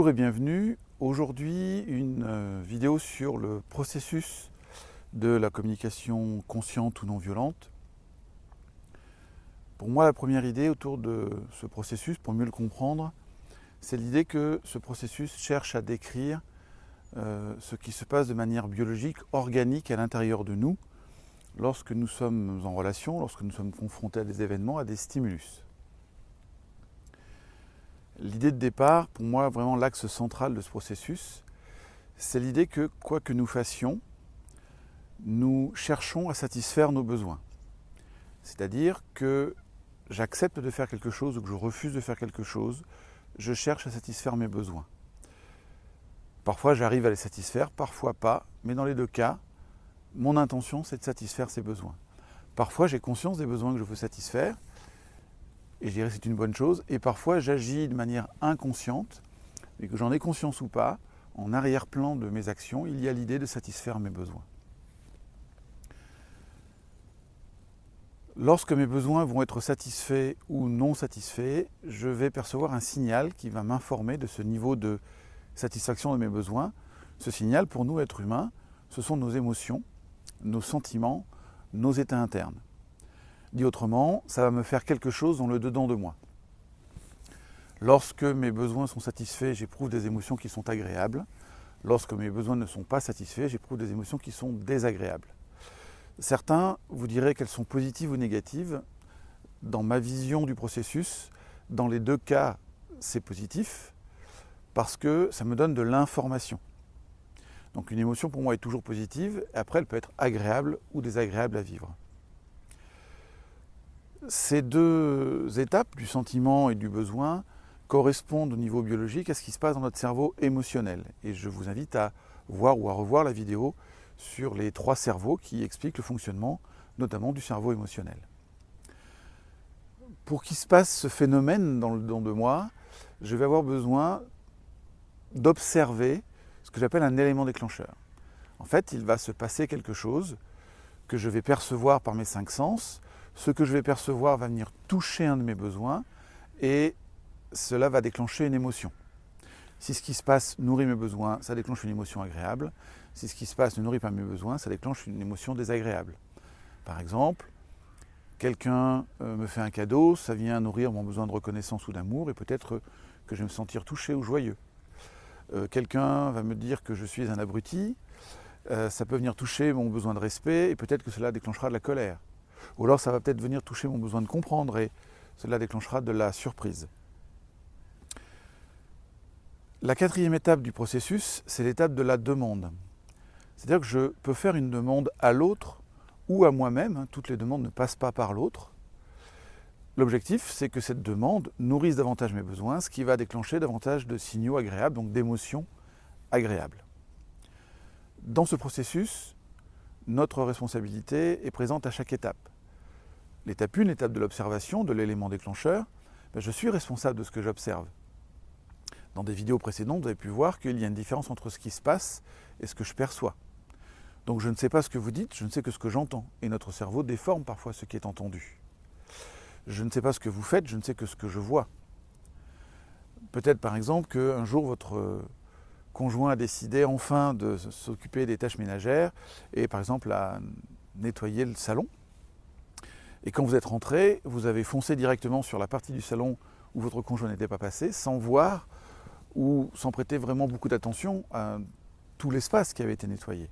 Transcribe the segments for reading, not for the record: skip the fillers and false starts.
Bonjour et bienvenue. Aujourd'hui, une vidéo sur le processus de la communication consciente ou non violente. Pour moi, la première idée autour de ce processus, pour mieux le comprendre, c'est l'idée que ce processus cherche à décrire ce qui se passe de manière biologique, organique à l'intérieur de nous, lorsque nous sommes en relation, lorsque nous sommes confrontés à des événements, à des stimulus. L'idée de départ, pour moi, vraiment l'axe central de ce processus, c'est l'idée que, quoi que nous fassions, nous cherchons à satisfaire nos besoins. C'est-à-dire que j'accepte de faire quelque chose ou que je refuse de faire quelque chose, je cherche à satisfaire mes besoins. Parfois, j'arrive à les satisfaire, parfois pas, mais dans les deux cas, mon intention, c'est de satisfaire ces besoins. Parfois, j'ai conscience des besoins que je veux satisfaire, et je dirais que c'est une bonne chose, et parfois, j'agis de manière inconsciente, et que j'en ai conscience ou pas, en arrière-plan de mes actions, il y a l'idée de satisfaire mes besoins. Lorsque mes besoins vont être satisfaits ou non satisfaits, je vais percevoir un signal qui va m'informer de ce niveau de satisfaction de mes besoins. Ce signal, pour nous, êtres humains, ce sont nos émotions, nos sentiments, nos états internes. Dit autrement, ça va me faire quelque chose dans le dedans de moi. Lorsque mes besoins sont satisfaits, j'éprouve des émotions qui sont agréables. Lorsque mes besoins ne sont pas satisfaits, j'éprouve des émotions qui sont désagréables. Certains vous diraient qu'elles sont positives ou négatives. Dans ma vision du processus, dans les deux cas, c'est positif parce que ça me donne de l'information. Donc une émotion pour moi est toujours positive, et après elle peut être agréable ou désagréable à vivre. Ces deux étapes du sentiment et du besoin correspondent au niveau biologique à ce qui se passe dans notre cerveau émotionnel. Et je vous invite à voir ou à revoir la vidéo sur les trois cerveaux qui expliquent le fonctionnement notamment du cerveau émotionnel. Pour qu'il se passe ce phénomène dans le dedans de moi, je vais avoir besoin d'observer ce que j'appelle un élément déclencheur. En fait, il va se passer quelque chose que je vais percevoir par mes cinq sens. Ce que je vais percevoir va venir toucher un de mes besoins et cela va déclencher une émotion. Si ce qui se passe nourrit mes besoins, ça déclenche une émotion agréable. Si ce qui se passe ne nourrit pas mes besoins, ça déclenche une émotion désagréable. Par exemple, quelqu'un me fait un cadeau, ça vient nourrir mon besoin de reconnaissance ou d'amour et peut-être que je vais me sentir touché ou joyeux. Quelqu'un va me dire que je suis un abruti, ça peut venir toucher mon besoin de respect et peut-être que cela déclenchera de la colère. Ou alors ça va peut-être venir toucher mon besoin de comprendre et cela déclenchera de la surprise. La quatrième étape du processus, c'est l'étape de la demande. C'est-à-dire que je peux faire une demande à l'autre ou à moi-même, toutes les demandes ne passent pas par l'autre. L'objectif, c'est que cette demande nourrisse davantage mes besoins, ce qui va déclencher davantage de signaux agréables, donc d'émotions agréables. Dans ce processus, notre responsabilité est présente à chaque étape. L'étape 1, l'étape de l'observation de l'élément déclencheur, je suis responsable de ce que j'observe. Dans des vidéos précédentes, vous avez pu voir qu'il y a une différence entre ce qui se passe et ce que je perçois. Donc je ne sais pas ce que vous dites, je ne sais que ce que j'entends. Et notre cerveau déforme parfois ce qui est entendu. Je ne sais pas ce que vous faites, je ne sais que ce que je vois. Peut-être par exemple qu'un jour votre conjoint a décidé enfin de s'occuper des tâches ménagères et par exemple à nettoyer le salon. Et quand vous êtes rentré, vous avez foncé directement sur la partie du salon où votre conjoint n'était pas passé, sans voir ou sans prêter vraiment beaucoup d'attention à tout l'espace qui avait été nettoyé.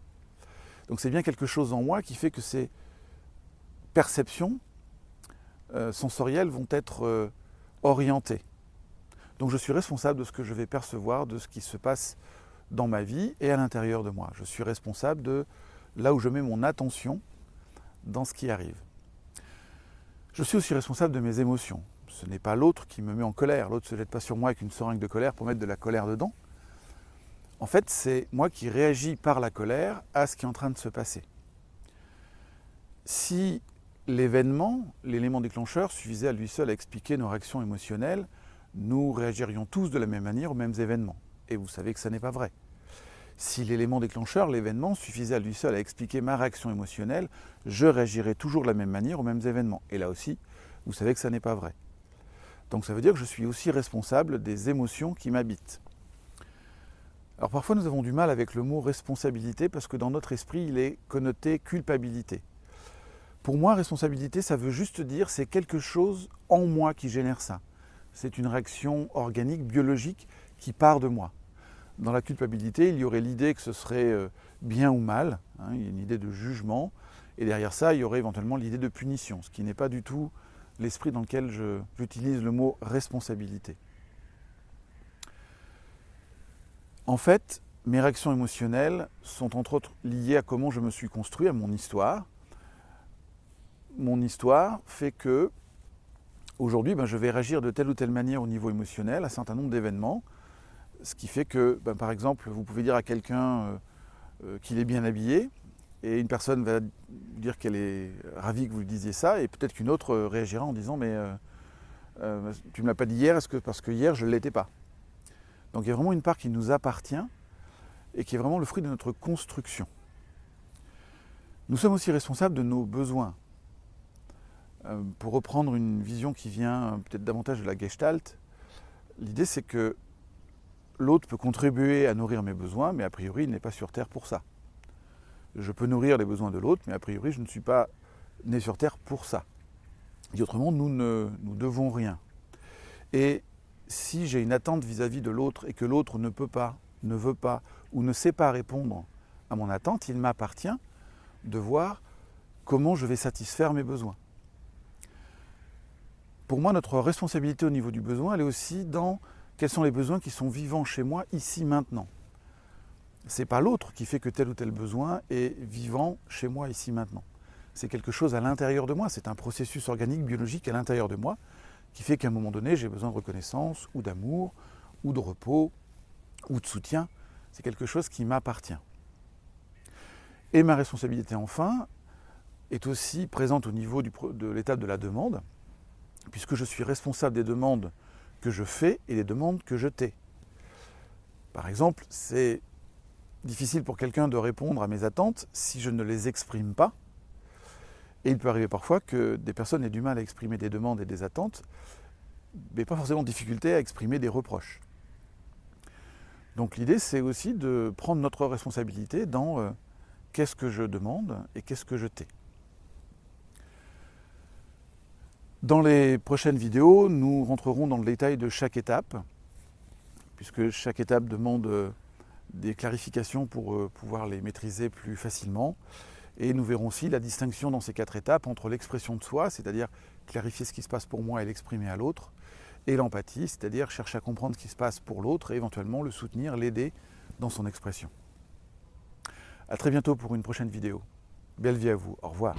Donc c'est bien quelque chose en moi qui fait que ces perceptions sensorielles vont être orientées. Donc je suis responsable de ce que je vais percevoir, de ce qui se passe dans ma vie et à l'intérieur de moi. Je suis responsable de là où je mets mon attention dans ce qui arrive. Je suis aussi responsable de mes émotions. Ce n'est pas l'autre qui me met en colère. L'autre ne se jette pas sur moi avec une seringue de colère pour mettre de la colère dedans. En fait, c'est moi qui réagis par la colère à ce qui est en train de se passer. Si l'événement, l'élément déclencheur, suffisait à lui seul à expliquer nos réactions émotionnelles, nous réagirions tous de la même manière aux mêmes événements. Et vous savez que ça n'est pas vrai. Si l'élément déclencheur, l'événement, suffisait à lui seul à expliquer ma réaction émotionnelle, je réagirais toujours de la même manière aux mêmes événements. Et là aussi, vous savez que ça n'est pas vrai. Donc ça veut dire que je suis aussi responsable des émotions qui m'habitent. Alors parfois nous avons du mal avec le mot responsabilité parce que dans notre esprit il est connoté culpabilité. Pour moi, responsabilité, ça veut juste dire c'est quelque chose en moi qui génère ça. C'est une réaction organique, biologique qui part de moi. Dans la culpabilité, il y aurait l'idée que ce serait bien ou mal, il y a une idée de jugement, et derrière ça, il y aurait éventuellement l'idée de punition, ce qui n'est pas du tout l'esprit dans lequel j'utilise le mot responsabilité. En fait, mes réactions émotionnelles sont entre autres liées à comment je me suis construit, à mon histoire. Mon histoire fait que, aujourd'hui, je vais réagir de telle ou telle manière au niveau émotionnel à un certain nombre d'événements, ce qui fait que, par exemple, vous pouvez dire à quelqu'un qu'il est bien habillé, et une personne va dire qu'elle est ravie que vous lui disiez ça, et peut-être qu'une autre réagira en disant « mais tu ne me l'as pas dit hier, est-ce que parce que hier je ne l'étais pas ?» Donc il y a vraiment une part qui nous appartient et qui est vraiment le fruit de notre construction. Nous sommes aussi responsables de nos besoins. Pour reprendre une vision qui vient peut-être davantage de la Gestalt, l'idée c'est que l'autre peut contribuer à nourrir mes besoins, mais a priori il n'est pas sur Terre pour ça. Je peux nourrir les besoins de l'autre, mais a priori je ne suis pas né sur Terre pour ça. Dit autrement, nous ne devons rien. Et si j'ai une attente vis-à-vis de l'autre et que l'autre ne peut pas, ne veut pas ou ne sait pas répondre à mon attente, il m'appartient de voir comment je vais satisfaire mes besoins. Pour moi, notre responsabilité au niveau du besoin, elle est aussi dans quels sont les besoins qui sont vivants chez moi, ici, maintenant. Ce n'est pas l'autre qui fait que tel ou tel besoin est vivant chez moi, ici, maintenant. C'est quelque chose à l'intérieur de moi, c'est un processus organique, biologique à l'intérieur de moi, qui fait qu'à un moment donné, j'ai besoin de reconnaissance, ou d'amour, ou de repos, ou de soutien. C'est quelque chose qui m'appartient. Et ma responsabilité, enfin, est aussi présente au niveau de l'étape de la demande, puisque je suis responsable des demandes que je fais et des demandes que je tais. Par exemple, c'est difficile pour quelqu'un de répondre à mes attentes si je ne les exprime pas. Et il peut arriver parfois que des personnes aient du mal à exprimer des demandes et des attentes, mais pas forcément de difficulté à exprimer des reproches. Donc l'idée, c'est aussi de prendre notre responsabilité dans qu'est-ce que je demande et qu'est-ce que je tais. Dans les prochaines vidéos, nous rentrerons dans le détail de chaque étape, puisque chaque étape demande des clarifications pour pouvoir les maîtriser plus facilement. Et nous verrons aussi la distinction dans ces 4 étapes entre l'expression de soi, c'est-à-dire clarifier ce qui se passe pour moi et l'exprimer à l'autre, et l'empathie, c'est-à-dire chercher à comprendre ce qui se passe pour l'autre et éventuellement le soutenir, l'aider dans son expression. A très bientôt pour une prochaine vidéo. Belle vie à vous, au revoir.